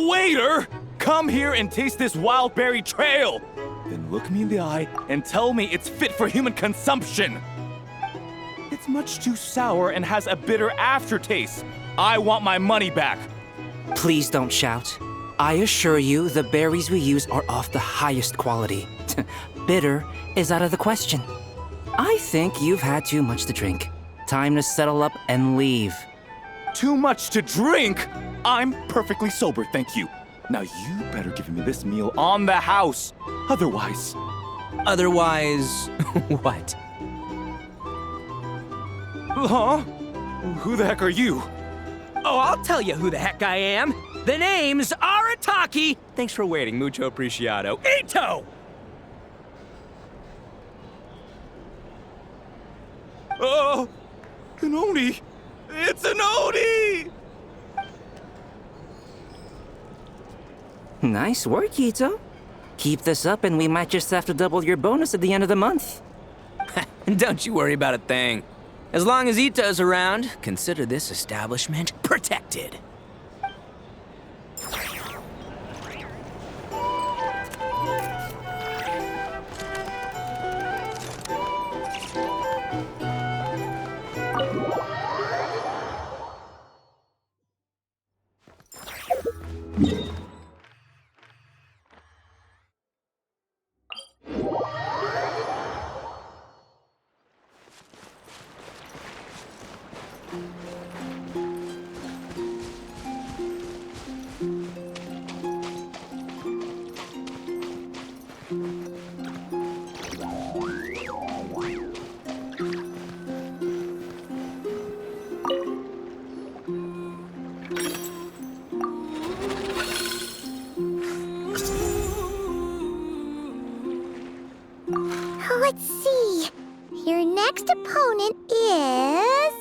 Waiter! Come here and taste this wild berry trail! Then look me in the eye and tell me it's fit for human consumption! It's much too sour and has a bitter aftertaste. I want my money back! Please don't shout. I assure you the berries we use are of the highest quality. Bitter is out of the question. I think you've had too much to drink. Time to settle up and leave. Too much to drink? I'm perfectly sober, thank you. Now you better give me this meal on the house. Otherwise... Otherwise, what? Huh? Who the heck are you? Oh, I'll tell you who the heck I am. The name's Arataki. Thanks for waiting, mucho apreciado. Ito! Oh, an Oni! It's an Oni! Nice work, Ito. Keep this up and we might just have to double your bonus at the end of the month. Don't you worry about a thing. As long as Ito's around, consider this establishment protected. Let's see. Your next opponent is...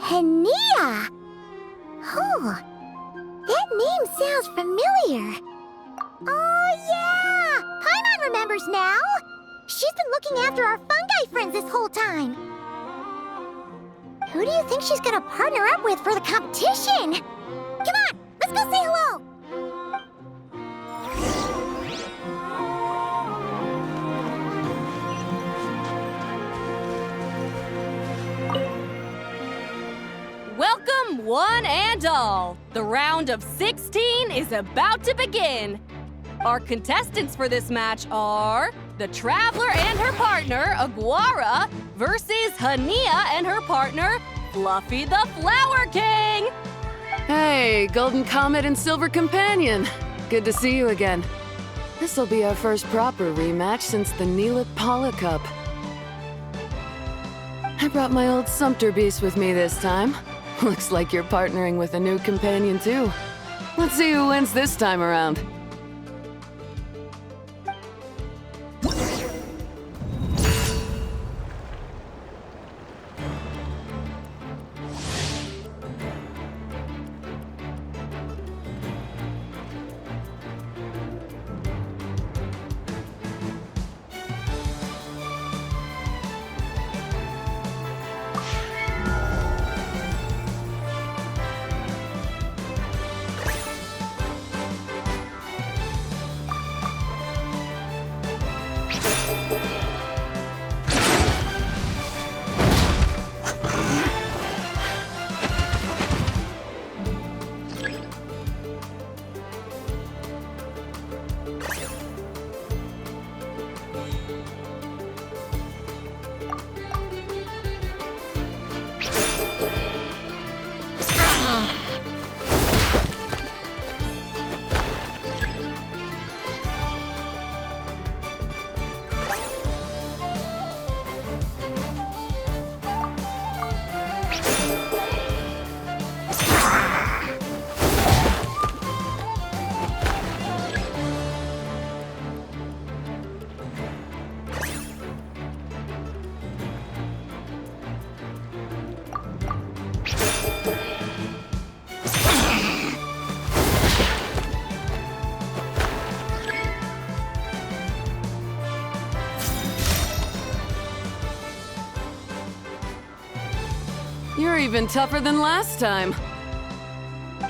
Linnea. Oh, that name sounds familiar. Oh, yeah! Paimon remembers now. She's been looking after our fungi friends this whole time. Who do you think she's gonna partner up with for the competition? Come on, let's go say hello. Welcome, one and all. The round of 16 is about to begin. Our contestants for this match are the Traveler and her partner, Aguara, versus Linnea and her partner, Fluffy the Flower King. Hey, Golden Comet and Silver Companion. Good to see you again. This'll be our first proper rematch since the Neela Paula Cup. I brought my old Sumpter Beast with me this time. Looks like you're partnering with a new companion, too. Let's see who wins this time around. even tougher than last time.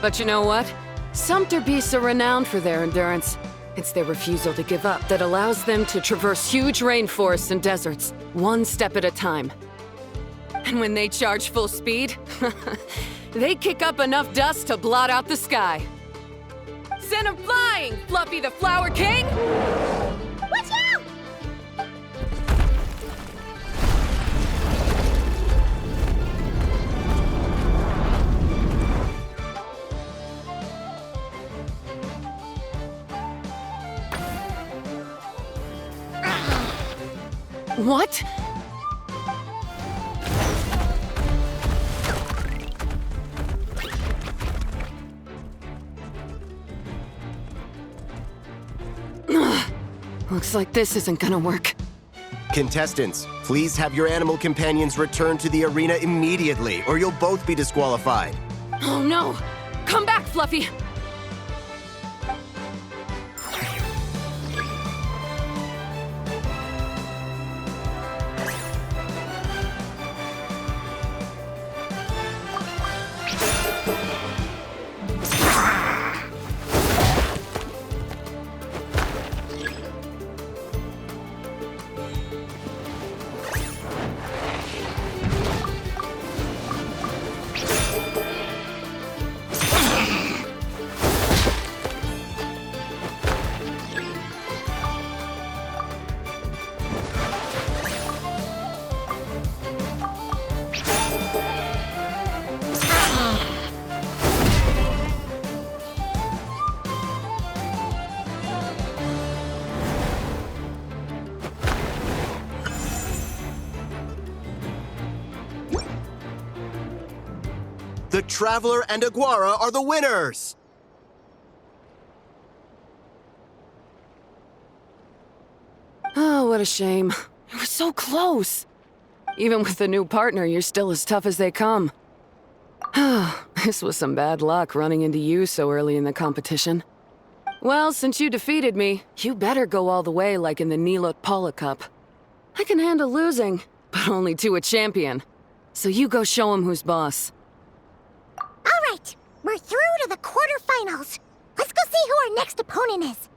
But you know what? Sumpter beasts are renowned for their endurance. It's their refusal to give up that allows them to traverse huge rainforests and deserts, one step at a time. And when they charge full speed, they kick up enough dust to blot out the sky. Send him flying, Fluffy the Flower King! Watch out! What? Looks like this isn't gonna work. Contestants, please have your animal companions return to the arena immediately, or you'll both be disqualified. Oh no! Come back, Fluffy! The Traveler and Aguara are the winners! Oh, what a shame. You were so close. Even with the new partner, you're still as tough as they come. This was some bad luck running into you so early in the competition. Well, since you defeated me, you better go all the way like in the Nilot Paula Cup. I can handle losing, but only to a champion. So you go show him who's boss. All right, we're through to the quarterfinals. Let's go see who our next opponent is.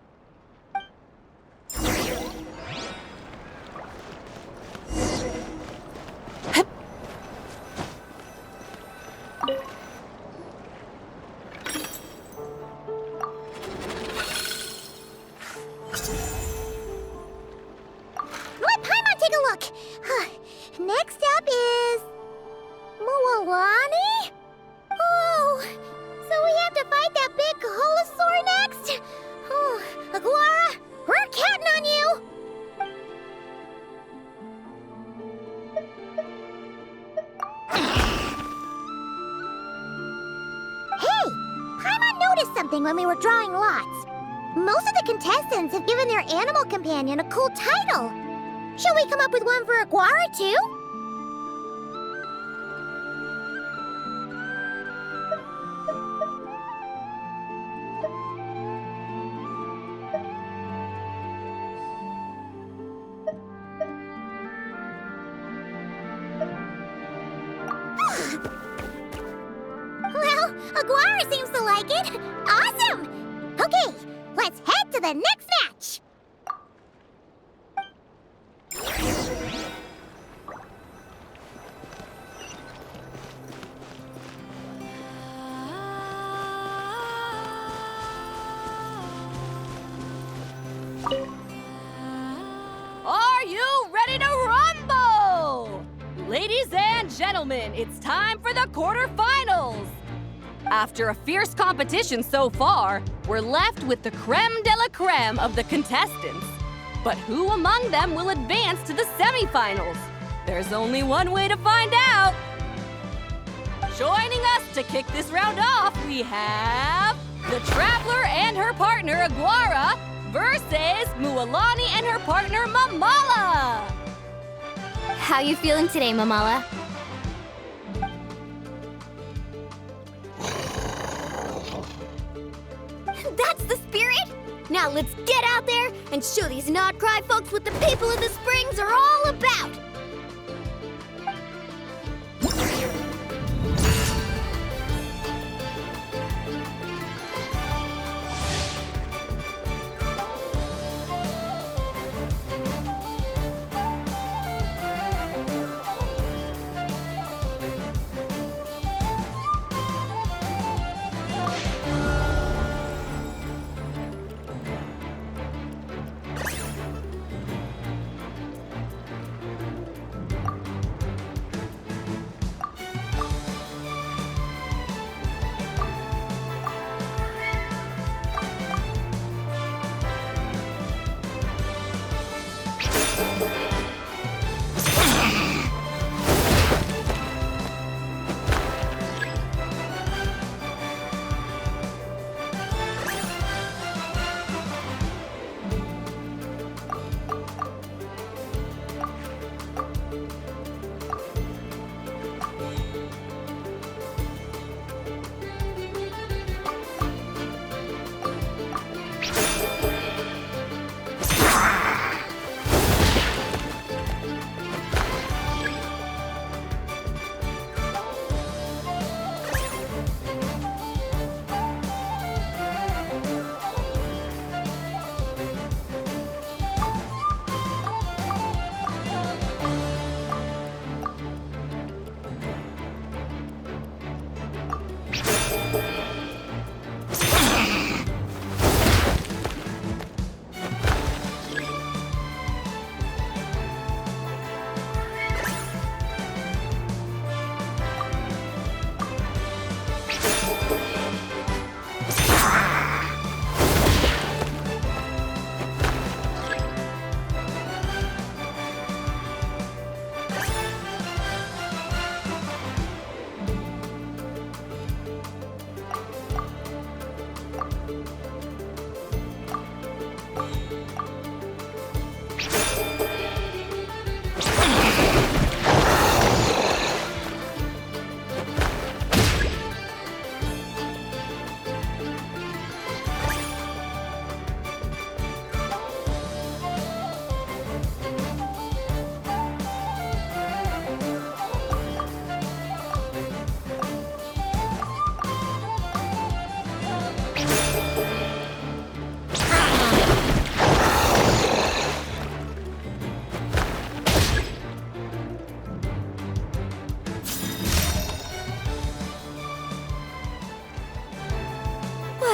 Let Paimon take a look. Next up is... Mualani? Oh, so we have to fight that big Holosaur next? Oh, Aguara, we're counting on you! Hey, Paimon noticed something when we were drawing lots. Most of the contestants have given their animal companion a cool title. Shall we come up with one for Aguara, too? Well, Aguara seems to like it. Awesome! Okay, let's head to the next match. Are you ready to rumble? Ladies and gentlemen, it's time for the quarterfinals. After a fierce competition so far, we're left with the creme de la creme of the contestants. But who among them will advance to the semifinals? There's only one way to find out. Joining us to kick this round off, we have the Traveler and her partner Aguara versus Mualani and her partner Mamala. How you feeling today, Mamala? That's the spirit! Now let's get out there and show these Nodcry folks what the people of the Springs are all about!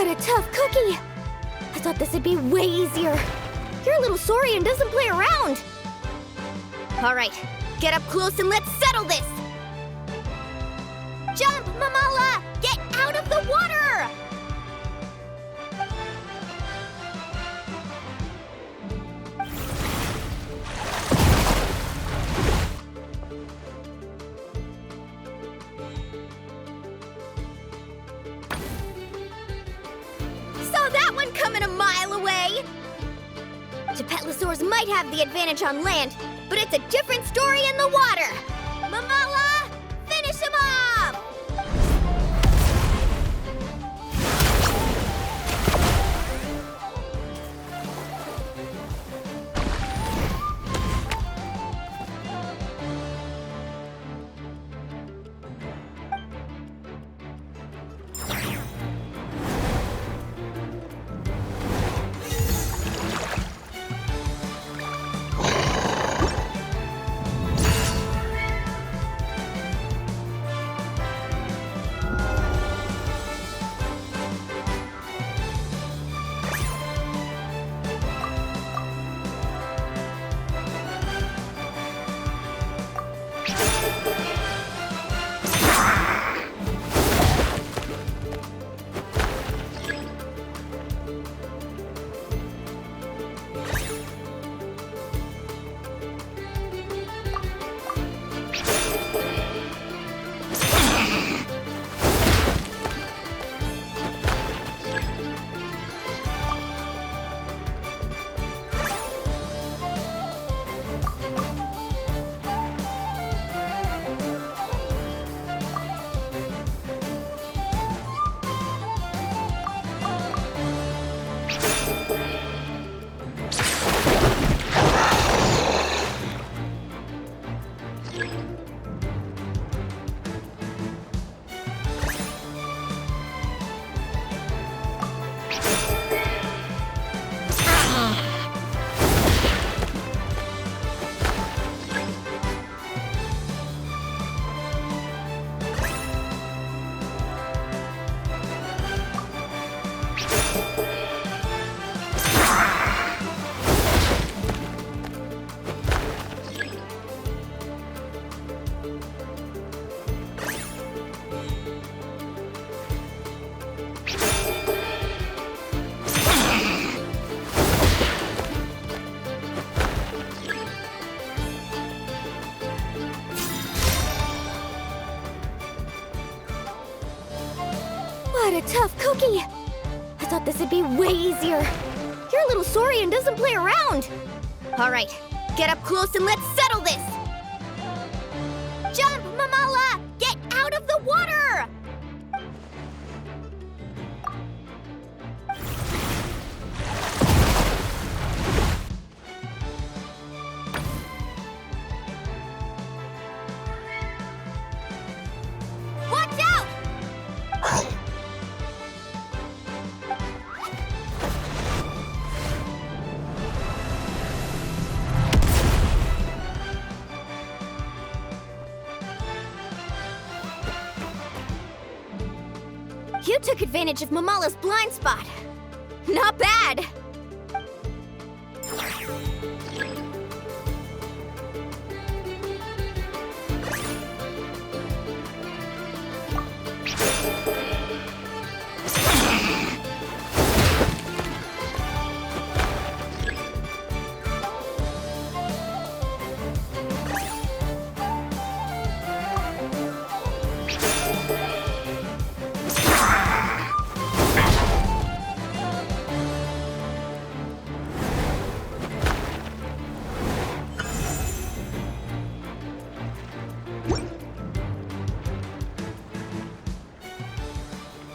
What a tough cookie! I thought this would be way easier. You're a little saurian doesn't play around. All right, get up close and let's settle this. Jump, Mamala! Get out of the water! Saw that one coming a mile away! Gepetlosaurs might have the advantage on land, but it's a different story in the water! Mamala, finish him off! What a tough cookie! I thought this would be way easier. Your little saurian doesn't play around. All right, get up close and let's settle this. Jump, Mamala! Get out of the water! Watch out! You took advantage of Mamala's blind spot. Not bad.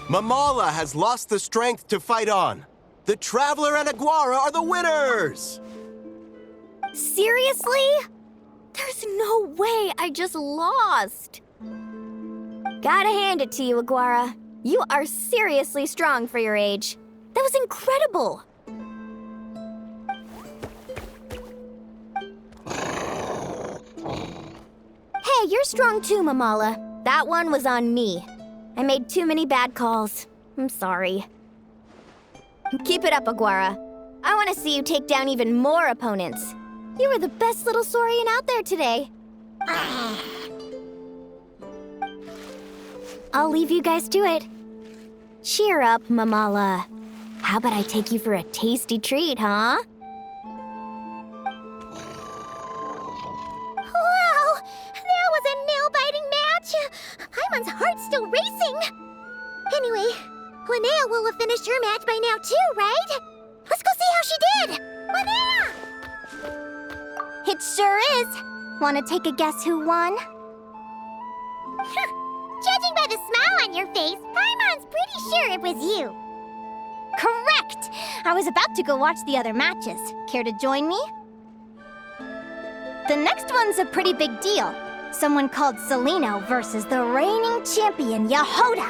Mamala has lost the strength to fight on. The Traveler and Aguara are the winners! Seriously? There's no way I just lost. Gotta hand it to you, Aguara. You are seriously strong for your age. That was incredible. Hey, you're strong too, Mamala. That one was on me. I made too many bad calls. I'm sorry. Keep it up, Aguara. I want to see you take down even more opponents. You were the best little Saurian out there today. I'll leave you guys to it. Cheer up, Mamala. How about I take you for a tasty treat, huh? Wow! That was a nail-biting match! Paimon's heart's still racing! Anyway, Linnea will have finished her match by now too, right? Let's go see how she did! Linnea! It sure is. Want to take a guess who won? Judging by the smile on your face, Paimon's pretty sure it was you. Correct! I was about to go watch the other matches. Care to join me? The next one's a pretty big deal. Someone called Celino versus the reigning champion, Yehoda.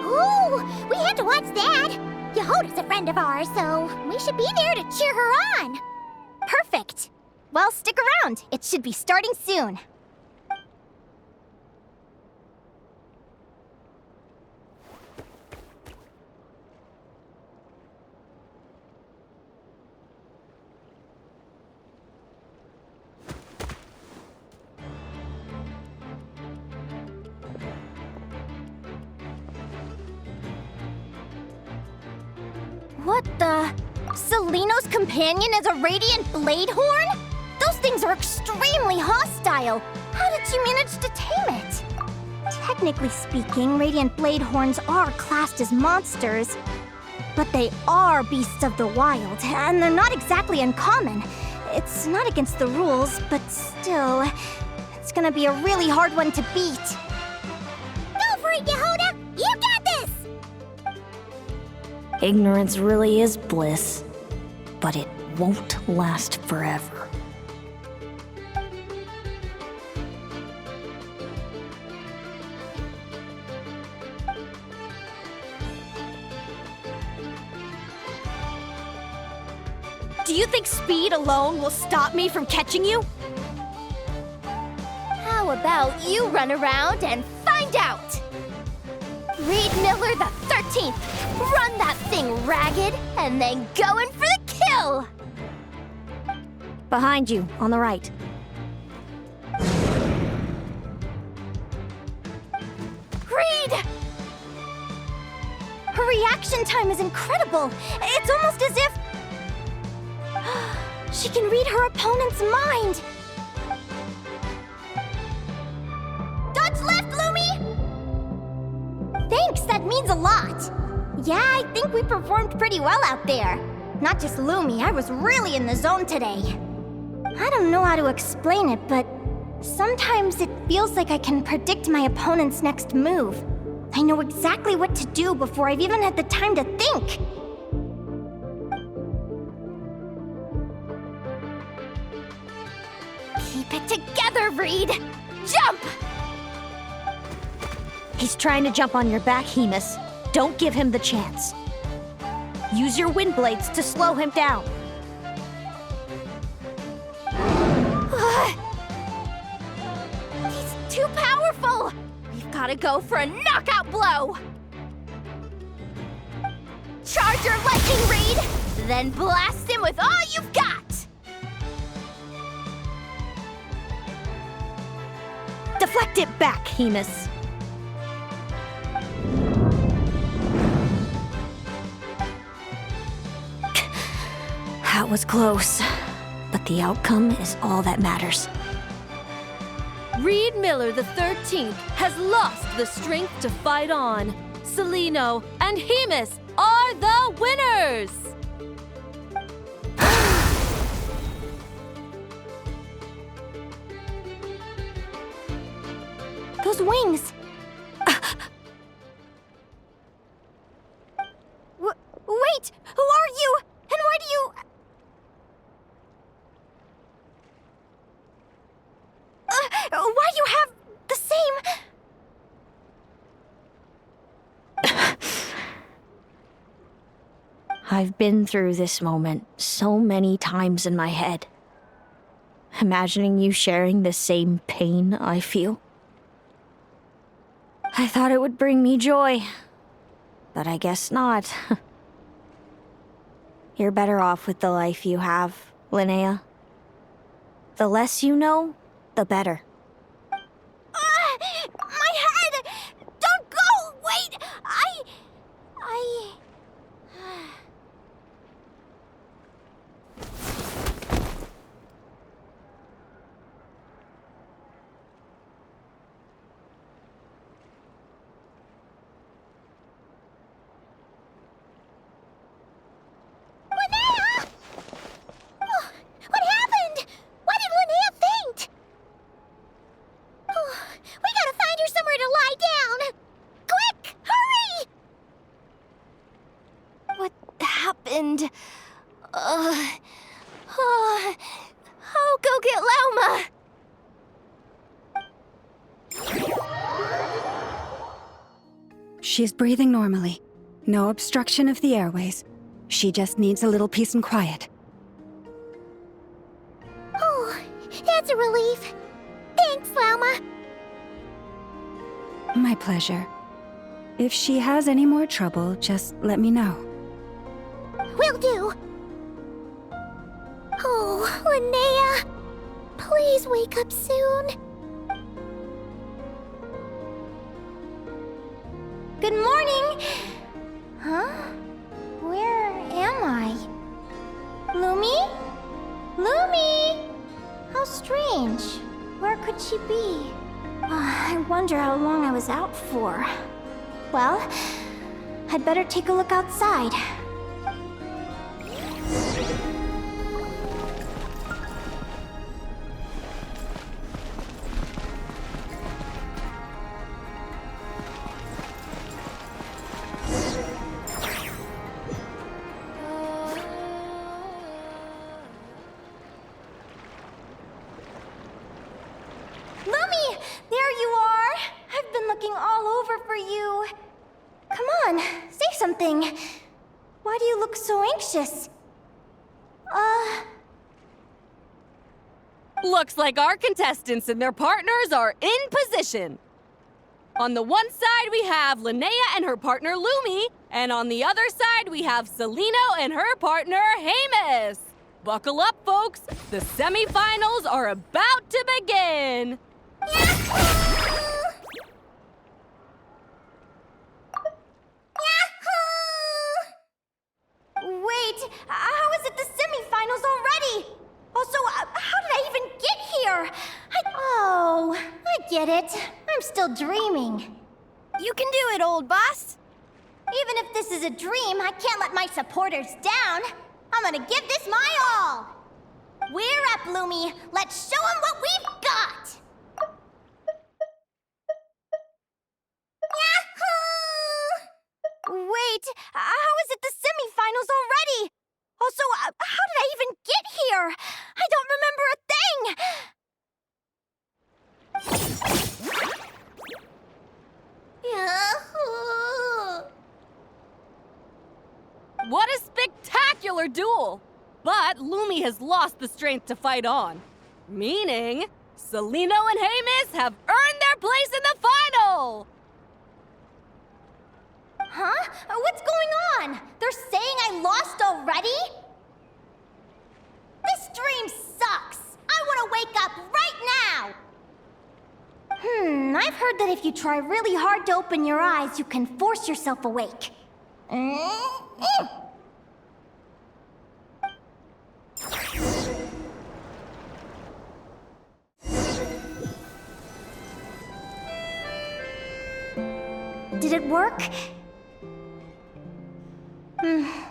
Ooh, we had to watch that. Yehoda's a friend of ours, so we should be there to cheer her on. Perfect. Well, stick around. It should be starting soon. What the? Celino's companion is a radiant blade horn? Those things are extremely hostile. How did you manage to tame it? Technically speaking, radiant blade horns are classed as monsters. But they are beasts of the wild, and they're not exactly uncommon. It's not against the rules, but still, it's gonna be a really hard one to beat. Go for it, Yehoda! You got this! Ignorance really is bliss, but it won't last forever. Do you think speed alone will stop me from catching you? How about you run around and find out? Reed Miller the 13th, run that thing ragged and then go in for the kill! Behind you, on the right. Reed! Her reaction time is incredible. It's almost as if she can read her opponent's mind. Dodge left, Lumi! Thanks, that means a lot. Yeah, I think we performed pretty well out there. Not just Lumi, I was really in the zone today. I don't know how to explain it, but sometimes it feels like I can predict my opponent's next move. I know exactly what to do before I've even had the time to think. Keep it together, Reed! Jump! He's trying to jump on your back, Hemus. Don't give him the chance. Use your wind blades to slow him down. He's too powerful! We've gotta go for a knockout blow! Charge your lightning, Reed! Then blast him with all you've got! Deflect it back, Hemus. That was close, but the outcome is all that matters. Reed Miller the 13th has lost the strength to fight on. Celino and Hemus are the winners! Those wings! Wait! Who are you? And why do you... why do you have the same... I've been through this moment so many times in my head. Imagining you sharing the same pain I feel. I thought it would bring me joy, but I guess not. You're better off with the life you have, Linnea. The less you know, the better. My head! Don't go! Wait! I... Linnea! Oh, what happened? Why did Linnea faint? Oh, we gotta find her somewhere to lie down! Quick! Hurry! What happened? I'll go get Lauma! She's breathing normally. No obstruction of the airways. She just needs a little peace and quiet. Oh, that's a relief. Thanks, Lauma. My pleasure. If she has any more trouble, just let me know. Will do. Oh, Linnea. Please wake up soon. Good morning. Huh? Where am I? Lumi? Lumi! How strange. Where could she be? I wonder how long I was out for. Well, I'd better take a look outside. Lumi! There you are! I've been looking all over for you. Come on, say something. Why do you look so anxious? Looks like our contestants and their partners are in position. On the one side, we have Linnea and her partner Lumi, and on the other side, we have Celino and her partner Hamus. Buckle up, folks. The semifinals are about to begin. Wait, how is it the semifinals already? Also, how did I even get here? Oh, I get it. I'm still dreaming. You can do it, old boss. Even if this is a dream, I can't let my supporters down. I'm gonna give this my all. We're up, Lumi. Let's show them what we've got. Yahoo! Wait, how is it the semifinals already? Also, how did I even get here? I don't remember a thing! Yahoo! What a spectacular duel! But Lumi has lost the strength to fight on. Meaning, Celino and Hamus have earned their place in the final! Huh? What's going on? They're saying I lost already? This dream sucks! I want to wake up right now! I've heard that if you try really hard to open your eyes, you can force yourself awake. Did it work?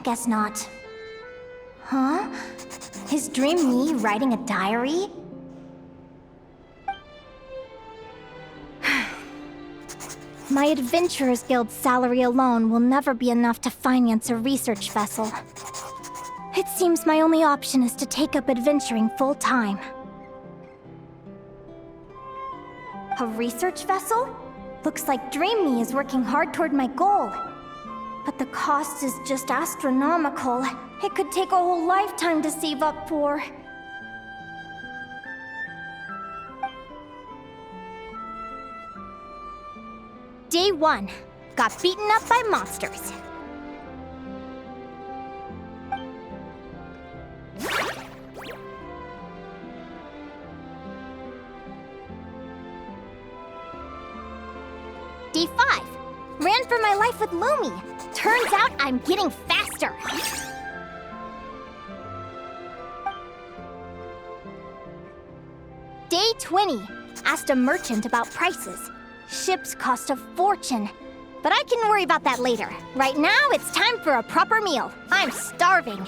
Guess not. Huh? Is dream me writing a diary? My Adventurers Guild salary alone will never be enough to finance a research vessel. It seems my only option is to take up adventuring full-time. A research vessel? Looks like Dream Me is working hard toward my goal. But the cost is just astronomical. It could take a whole lifetime to save up for. Day 1. Got beaten up by monsters. G5. Ran for my life with Lumi. Turns out I'm getting faster. Day 20. Asked a merchant about prices. Ships cost a fortune. But I can worry about that later. Right now, it's time for a proper meal. I'm starving.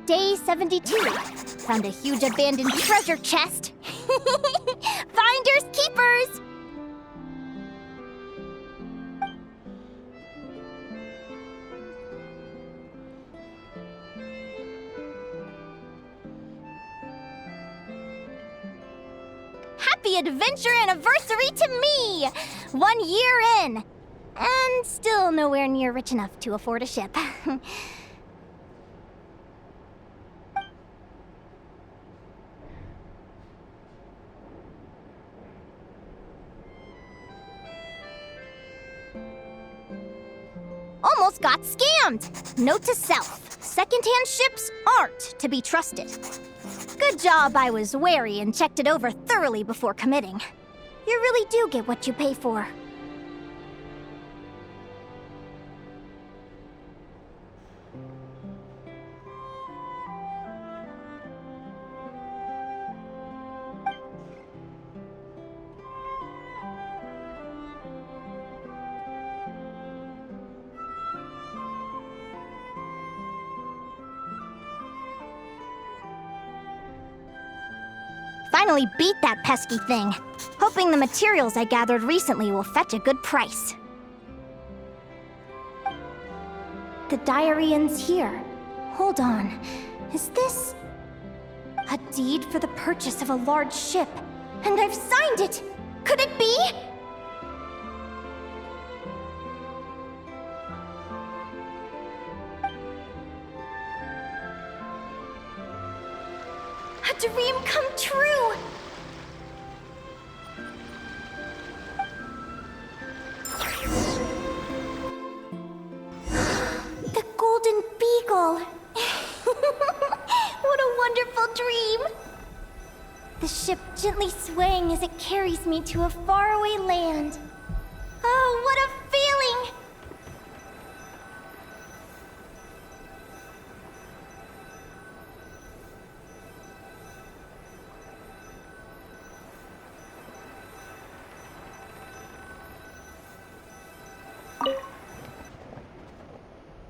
Day 72. Found a huge abandoned treasure chest. Finders keepers! Happy adventure anniversary to me! 1 year in! And still nowhere near rich enough to afford a ship. Almost got scammed! Note to self, secondhand ships aren't to be trusted. Good job I was wary and checked it over thoroughly before committing. You really do get what you pay for. Finally beat that pesky thing. Hoping the materials I gathered recently will fetch a good price. The diary ends here. Hold on. Is this... a deed for the purchase of a large ship? And I've signed it! Could it be? A dream come true! The Golden Beagle! What a wonderful dream! The ship gently swaying as it carries me to a faraway land. Oh, what a feeling!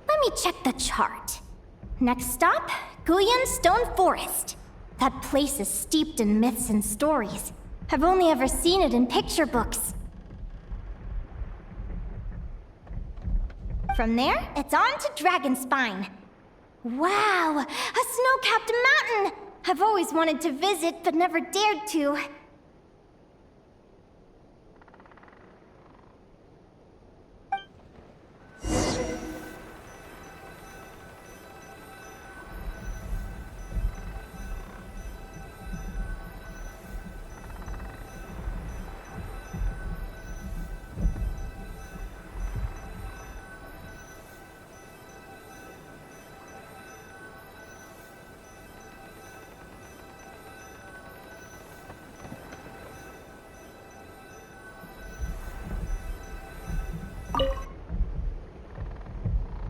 Let me check the chart. Next stop, Guyan Stone Forest. That place is steeped in myths and stories. I've only ever seen it in picture books. From there, it's on to Dragonspine. Wow, a snow-capped mountain! I've always wanted to visit, but never dared to.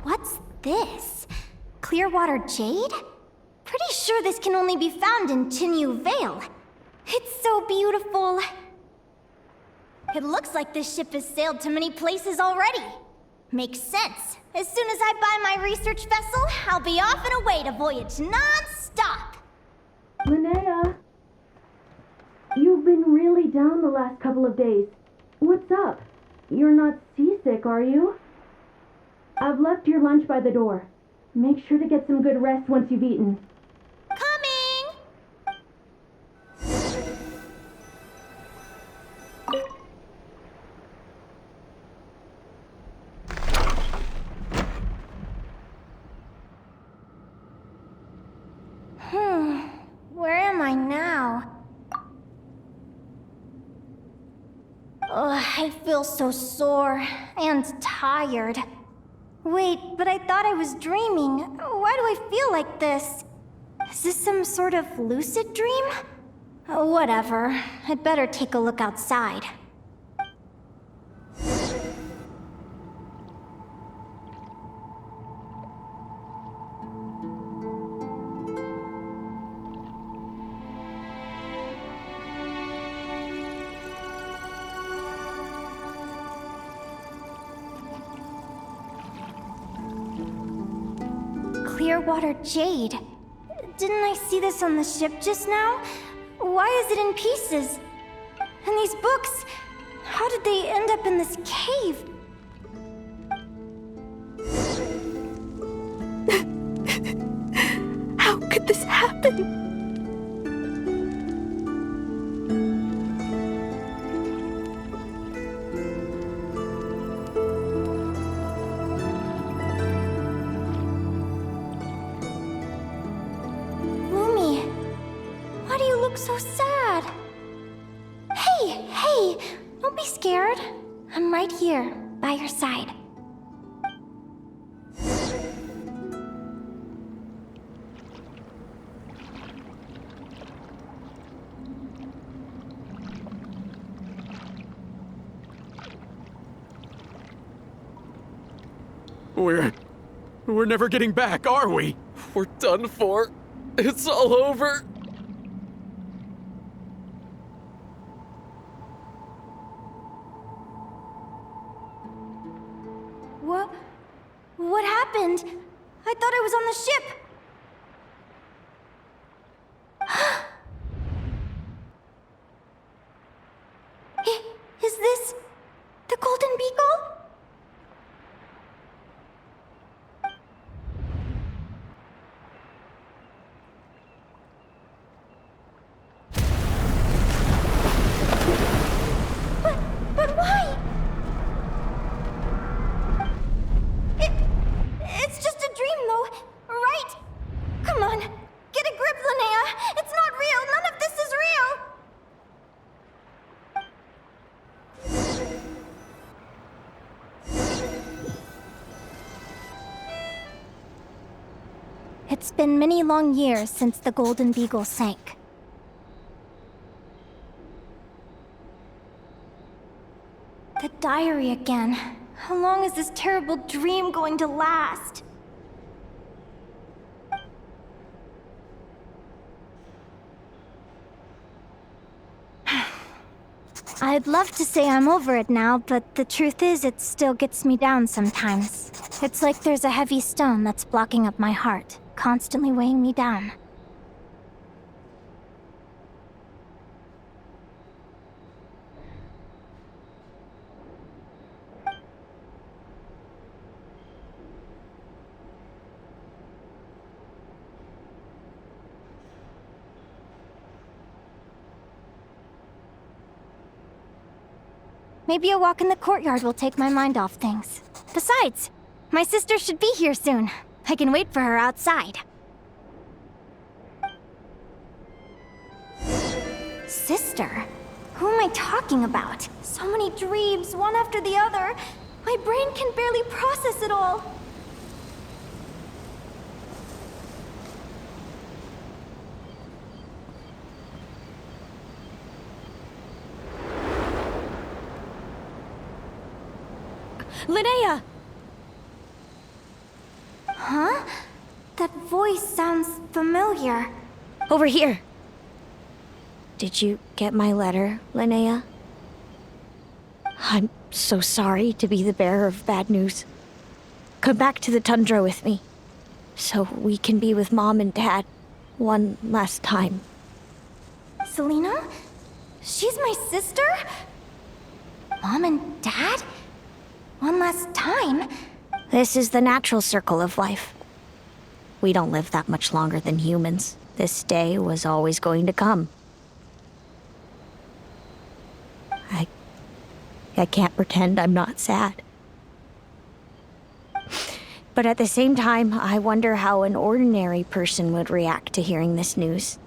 What's this? Clearwater jade? Pretty sure this can only be found in Chinyu Vale. It's so beautiful. It looks like this ship has sailed to many places already. Makes sense. As soon as I buy my research vessel, I'll be off and away to voyage non-stop. Linnea, you've been really down the last couple of days. What's up? You're not seasick, are you? I've left your lunch by the door. Make sure to get some good rest once you've eaten. Coming! Where am I now? feel so sore and tired. Wait, but I thought I was dreaming. Why do I feel like this? Is this some sort of lucid dream? Whatever. I'd better take a look outside. Clearwater jade. Didn't I see this on the ship just now? Why is it in pieces? And these books, how did they end up in this cave? How could this happen? Why do you look so sad? Hey, don't be scared. I'm right here, by your side. We're never getting back, are we? We're done for. It's all over. What happened? I thought I was on the ship. Is this the Golden Beagle? But why? It's just a dream, though, right? Come on, get a grip, Linnea. It's not real. None of this is real. It's been many long years since the Golden Beagle sank. The diary again. How long is this terrible dream going to last? I'd love to say I'm over it now, but the truth is it still gets me down sometimes. It's like there's a heavy stone that's blocking up my heart, constantly weighing me down. Maybe a walk in the courtyard will take my mind off things. Besides, my sister should be here soon. I can wait for her outside. Sister? Who am I talking about? So many dreams, one after the other. My brain can barely process it all. Linnea! Huh? That voice sounds familiar. Over here. Did you get my letter, Linnea? I'm so sorry to be the bearer of bad news. Come back to the tundra with me, so we can be with Mom and Dad one last time. Selena? She's my sister? Mom and Dad? One last time? This is the natural circle of life. We don't live that much longer than humans. This day was always going to come. I can't pretend I'm not sad. But at the same time, I wonder how an ordinary person would react to hearing this news.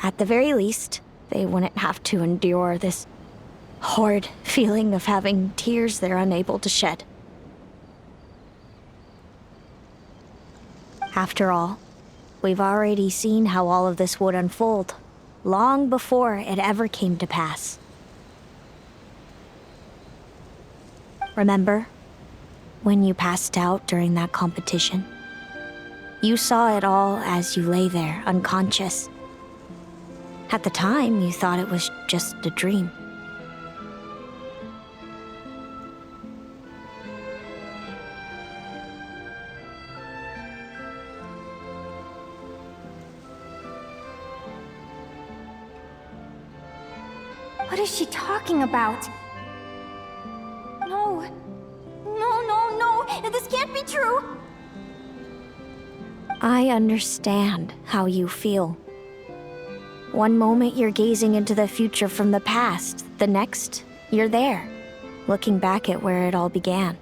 At the very least, they wouldn't have to endure this horrid feeling of having tears they're unable to shed. After all, we've already seen how all of this would unfold, long before it ever came to pass. Remember, when you passed out during that competition? You saw it all as you lay there, unconscious. At the time, you thought it was just a dream. What is she talking about? No. No. This can't be true. I understand how you feel. One moment you're gazing into the future from the past, the next, you're there, looking back at where it all began.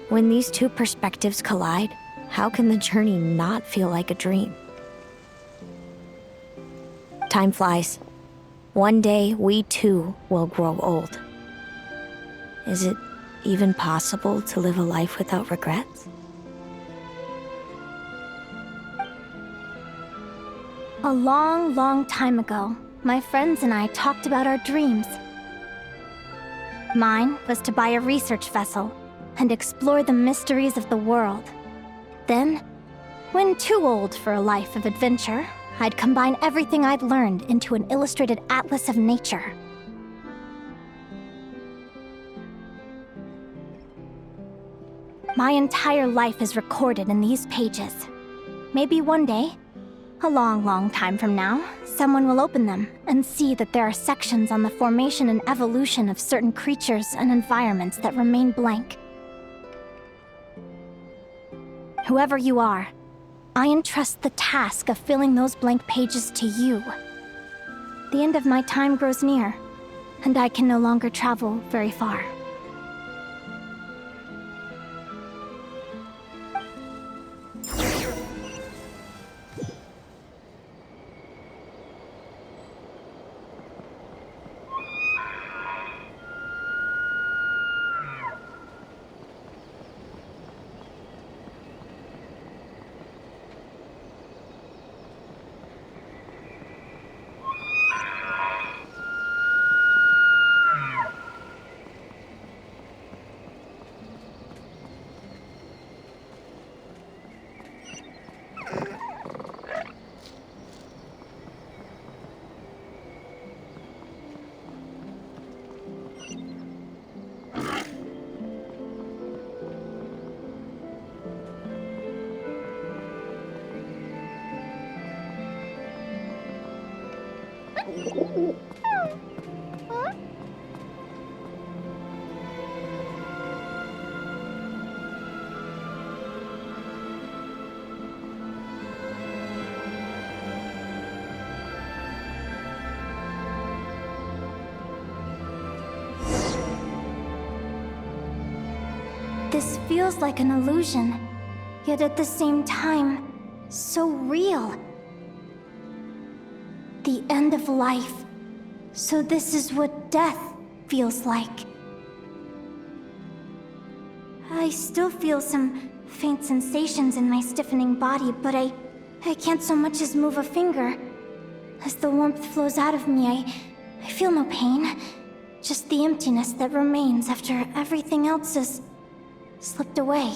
When these two perspectives collide, how can the journey not feel like a dream? Time flies. One day, we too will grow old. Is it even possible to live a life without regrets? A long time ago, my friends and I talked about our dreams. Mine was to buy a research vessel and explore the mysteries of the world. Then, when too old for a life of adventure, I'd combine everything I'd learned into an illustrated atlas of nature. My entire life is recorded in these pages. Maybe one day, a long time from now, someone will open them and see that there are sections on the formation and evolution of certain creatures and environments that remain blank. Whoever you are, I entrust the task of filling those blank pages to you. The end of my time grows near, and I can no longer travel very far. This feels like an illusion, yet at the same time, so real. The end of life. So this is what death feels like. I still feel some faint sensations in my stiffening body, but I can't so much as move a finger. As the warmth flows out of me, I feel no pain. Just the emptiness that remains after everything else has slipped away.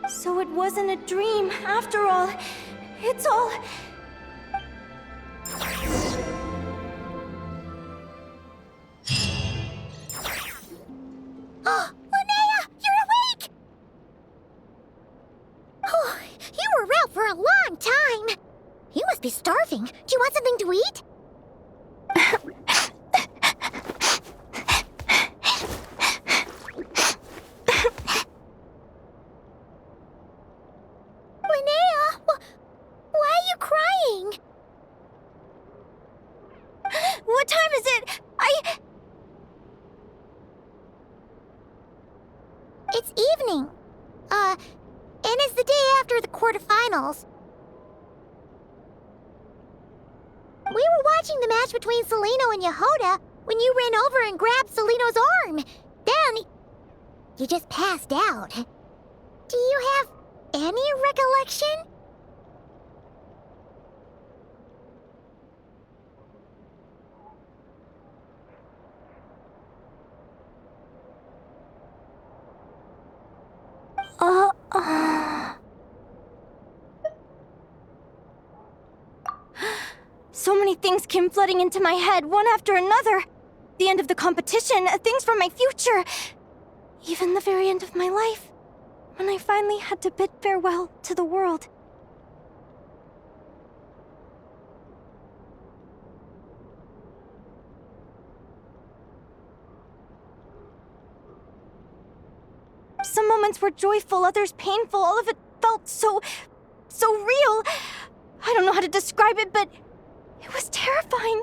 So it wasn't a dream, after all. It's all... Oh, Linnea! You're awake! Oh, you were out for a long time. You must be starving. Do you want something to eat? What time is it? It's evening. And it's the day after the quarterfinals. match between Celino and Yehoda when you ran over and grabbed Celino's arm. Then, you just passed out. Do you have any recollection? So many things came flooding into my head, one after another. The end of the competition, things from my future. Even the very end of my life, when I finally had to bid farewell to the world. Some moments were joyful, others painful. All of it felt so real. I don't know how to describe it, but it was terrifying.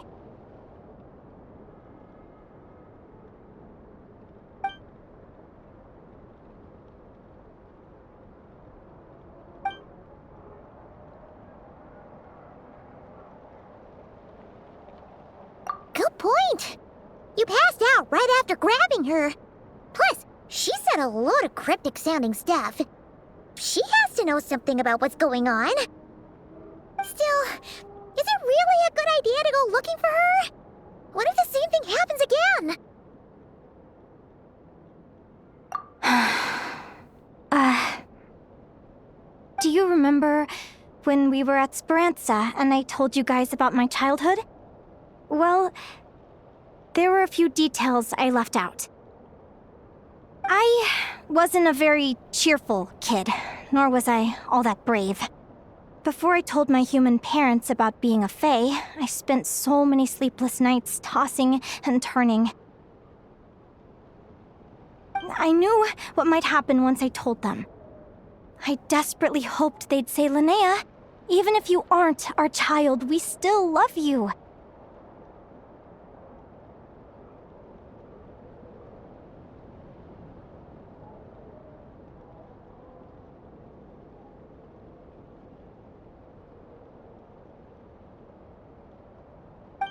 Good point. You passed out right after grabbing her. Plus, she said a load of cryptic-sounding stuff. She has to know something about what's going on. Still, is it really a good idea to go looking for her? What if the same thing happens again? Do you remember when we were at Speranza and I told you guys about my childhood? Well, there were a few details I left out. I wasn't a very cheerful kid, nor was I all that brave. Before I told my human parents about being a fae, I spent so many sleepless nights tossing and turning. I knew what might happen once I told them. I desperately hoped they'd say, Linnea, even if you aren't our child, we still love you.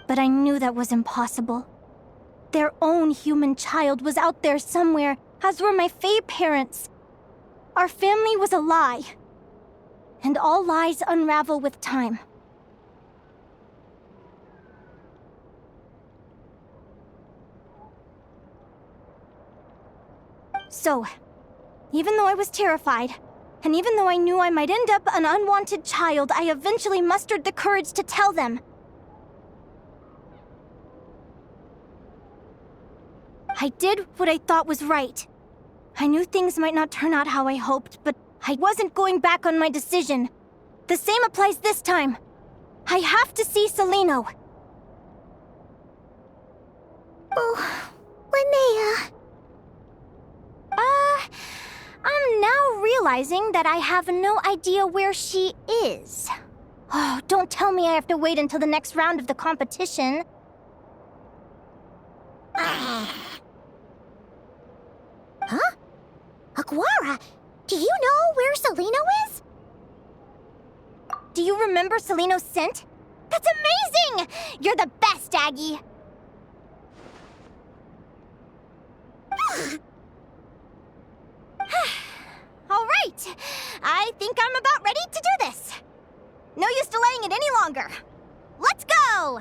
But I knew that was impossible. Their own human child was out there somewhere, as were my fae parents. Our family was a lie. And all lies unravel with time. So, even though I was terrified, and even though I knew I might end up an unwanted child, I eventually mustered the courage to tell them. I did what I thought was right. I knew things might not turn out how I hoped, but I wasn't going back on my decision. The same applies this time. I have to see Celino. Oh, Linnea. I'm now realizing that I have no idea where she is. Oh, don't tell me I have to wait until the next round of the competition. Huh? Aguara, do you know where Celino is? Do you remember Celino's scent? That's amazing! You're the best, Aggie! All right, I think I'm about ready to do this. No use delaying it any longer. Let's go!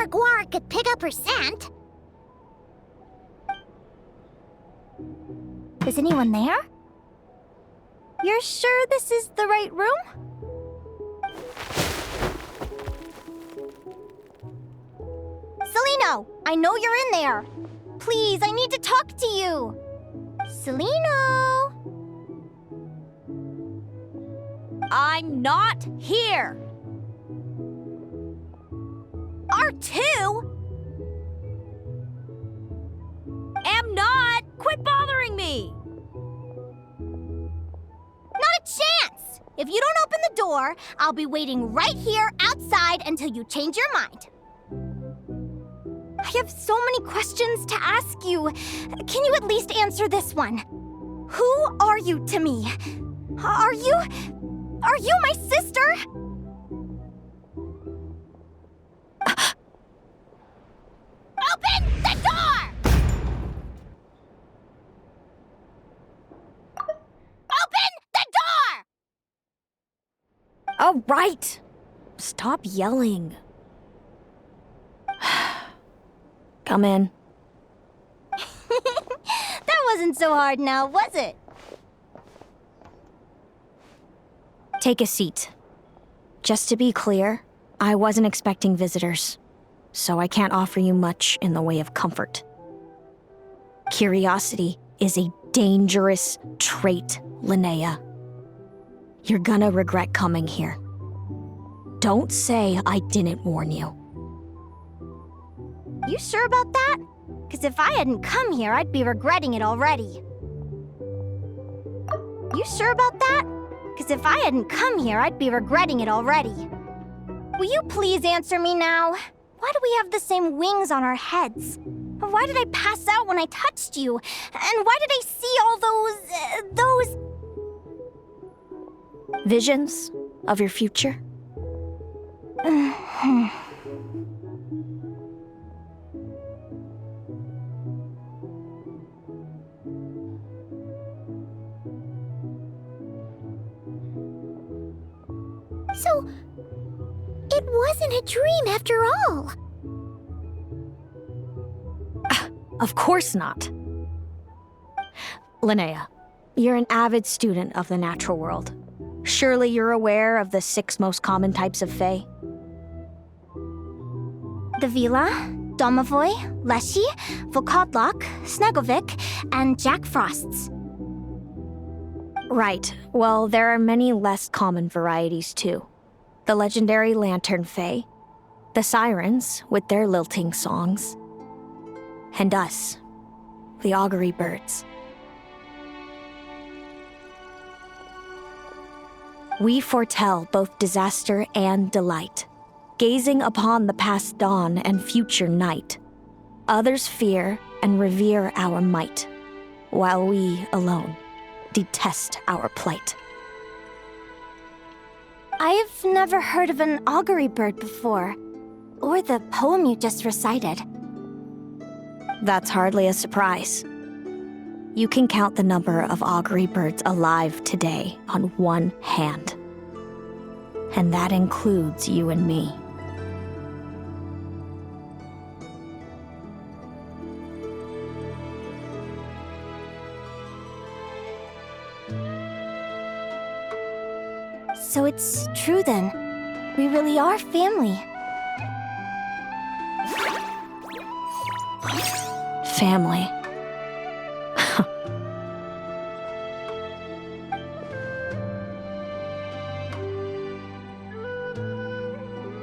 sure Aguara could pick up her scent. Is anyone there? You're sure this is the right room? Celino, I know you're in there. Please, I need to talk to you. Celino! I'm not here. R2? Am not. Quit bothering me. Not a chance! If you don't open the door, I'll be waiting right here outside until you change your mind. I have so many questions to ask you. Can you at least answer this one? Who are you to me? Are you my sister? Open the door! Open the door! All right. Stop yelling. Come in. That wasn't so hard now, was it? Take a seat. Just to be clear, I wasn't expecting visitors, so I can't offer you much in the way of comfort. Curiosity is a dangerous trait, Linnea. You're gonna regret coming here. Don't say I didn't warn you. You sure about that? Because if I hadn't come here, I'd be regretting it already. You sure about that? Because if I hadn't come here, I'd be regretting it already. Will you please answer me now? Why do we have the same wings on our heads? Why did I pass out when I touched you? And why did I see all those... Visions of your future? So, it wasn't a dream after all. Of course not. Linnea, you're an avid student of the natural world. Surely you're aware of the 6 most common types of Fae? The Vila, Domovoy, Leshy, Vokadlok, Snegovic, and Jack Frosts. Right. Well, there are many less common varieties too. The legendary Lantern Fae, the Sirens with their lilting songs, and us, the Augury Birds. We foretell both disaster and delight, gazing upon the past dawn and future night. Others fear and revere our might, while we alone detest our plight. I've never heard of an augury bird before, or the poem you just recited. That's hardly a surprise. You can count the number of augury birds alive today on one hand. And that includes you and me. So it's true then. We really are family. Family.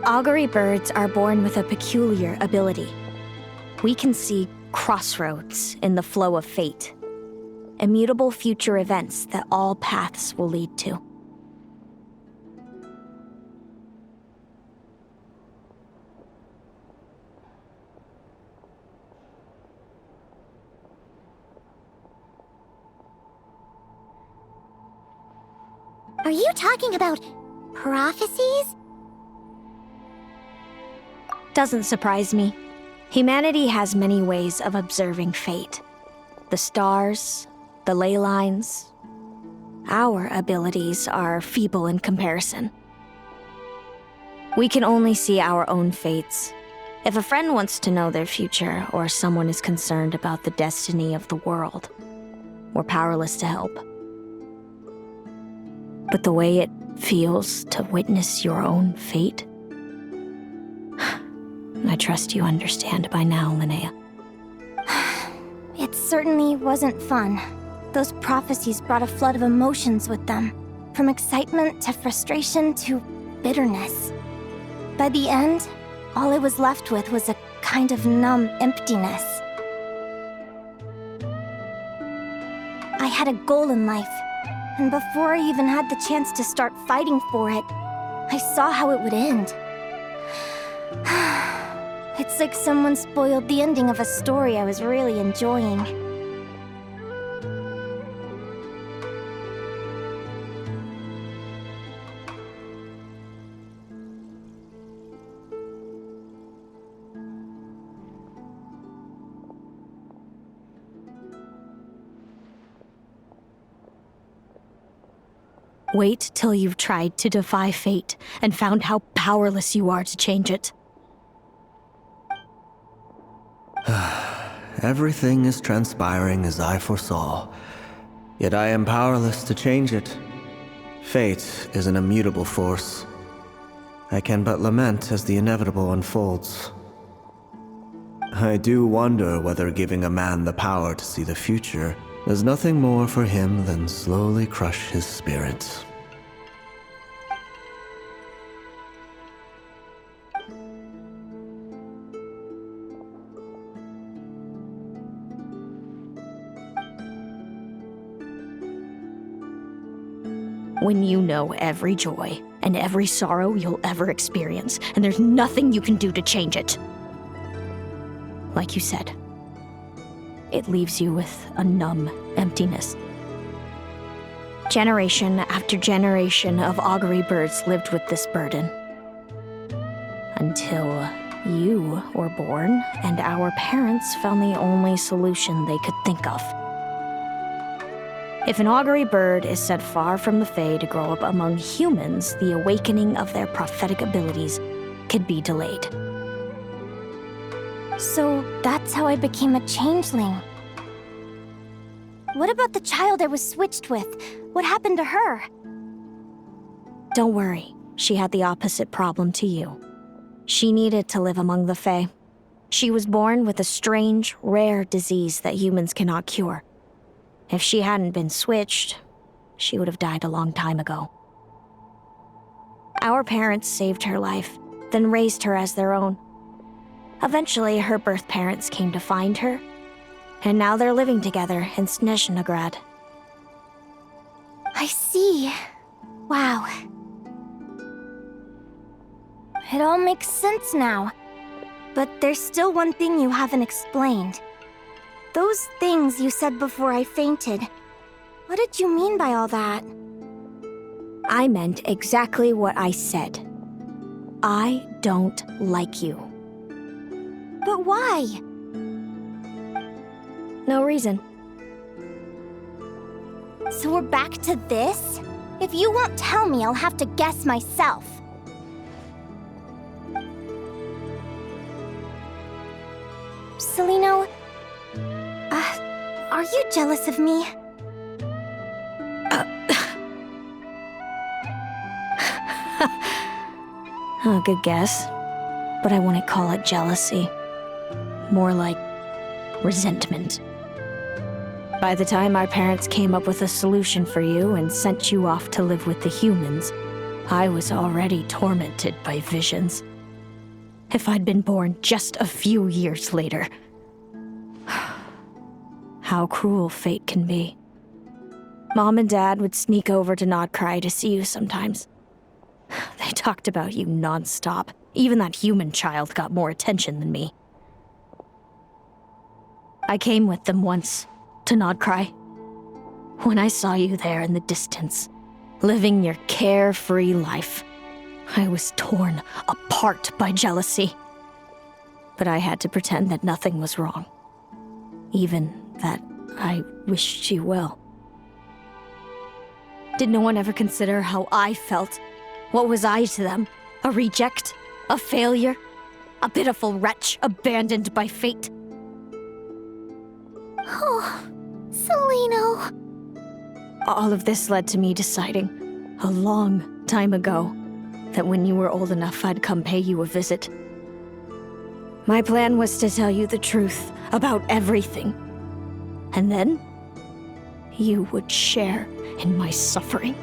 Augury birds are born with a peculiar ability. We can see crossroads in the flow of fate, immutable future events that all paths will lead to. Are you talking about prophecies? Doesn't surprise me. Humanity has many ways of observing fate. The stars, the ley lines. Our abilities are feeble in comparison. We can only see our own fates, If a friend wants to know their future, or someone is concerned about the destiny of the world, we're powerless to help. But the way it feels to witness your own fate, I trust you understand by now, Linnea. It certainly wasn't fun. Those prophecies brought a flood of emotions with them. From excitement to frustration to bitterness. By the end, all I was left with was a kind of numb emptiness. I had a goal in life, and before I even had the chance to start fighting for it, I saw how it would end. It's like someone spoiled the ending of a story I was really enjoying. Wait till you've tried to defy fate and found how powerless you are to change it. Everything is transpiring as I foresaw, yet I am powerless to change it. Fate is an immutable force. I can but lament as the inevitable unfolds. I do wonder whether giving a man the power to see the future does nothing more for him than slowly crush his spirit. When you know every joy and every sorrow you'll ever experience, and there's nothing you can do to change it. Like you said, it leaves you with a numb emptiness. Generation after generation of augury birds lived with this burden. Until you were born, and our parents found the only solution they could think of. If an augury bird is set far from the Fae to grow up among humans, the awakening of their prophetic abilities could be delayed. So that's how I became a changeling. What about the child I was switched with? What happened to her? Don't worry, she had the opposite problem to you. She needed to live among the Fae. She was born with a strange, rare disease that humans cannot cure. If she hadn't been switched, she would have died a long time ago. Our parents saved her life, then raised her as their own. Eventually, her birth parents came to find her, and now they're living together in Snezhnegrad. I see. Wow. It all makes sense now. But there's still one thing you haven't explained. Those things you said before I fainted. What did you mean by all that? I meant exactly what I said. I don't like you. But why? No reason. So we're back to this? If you won't tell me, I'll have to guess myself. Celino, are you jealous of me? Good guess. But I wouldn't call it jealousy. More like resentment. By the time our parents came up with a solution for you and sent you off to live with the humans, I was already tormented by visions. If I'd been born just a few years later. How cruel fate can be. Mom and Dad would sneak over to Nodcry to see you sometimes. They talked about you non-stop. Even that human child got more attention than me. I came with them once, to Nodcry. When I saw you there in the distance, living your carefree life, I was torn apart by jealousy. But I had to pretend that nothing was wrong. Even that I wished you well. Did no one ever consider how I felt? What was I to them? A reject? A failure? A pitiful wretch abandoned by fate. Oh, Celino. All of this led to me deciding, a long time ago, that when you were old enough, I'd come pay you a visit. My plan was to tell you the truth about everything. And then, you would share in my suffering.